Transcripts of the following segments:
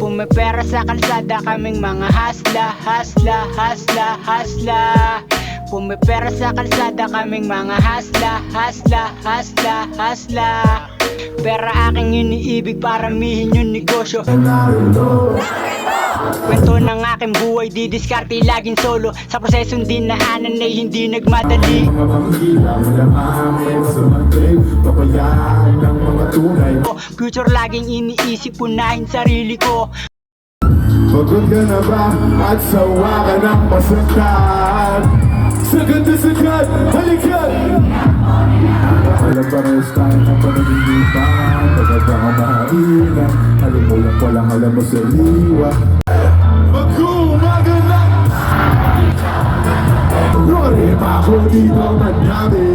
Kung may pera sa kalsada, kaming mga hasla, hasla, hasla, hasla. Kung may pera sa kalsada, kaming mga hasla, hasla, hasla, hasla. Pera aking iniibig, paramihin yung negosyo. Kwento ng aking buhay, di diskarte, laging solo. Sa prosesong dinaanan ay hindi nagmadali. Mga panghilang lang amin sa matrip, papayaan ng mga tunay. Future laging iniisip, punahin sarili ko. Pagod ka na ba at sawa ka ng masaktan? Sagad na sagad, halikan! Alam parehas tayo ng panaginipan, talaga ka mahainan. Alam mo lang walang alam mo sa liwa. Mag-umaga na! Rory pa ako dito, madami.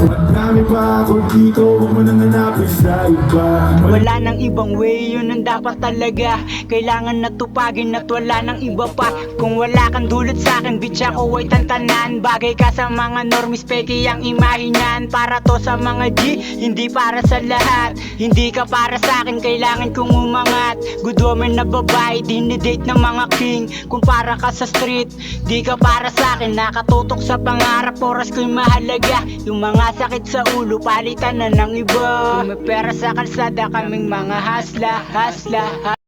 Madami pa ako dito, huwag mo nang hanapin sa iba. Wala nang ibang way, yun ang dapat talaga. Kailangan natupagin at wala nang iba pa. Kung wala kang dulot sa'kin, bitch ako ay tantanan. Bagay ka sa mga normies, peki ang imahinan. Para to sa mga G, hindi para sa lahat. Hindi ka para sa'kin, kailangan kong umangat. Good woman na babae, dinidate ng mga king. Kung para ka sa street, di ka para sa'kin. Nakatutok sa pangarap, oras ko'y mahalaga. Yung mga sakit sa ulo, palitan na ng iba. Kung may pera sa kalsada, kaming mga hasla, hasla, hasla.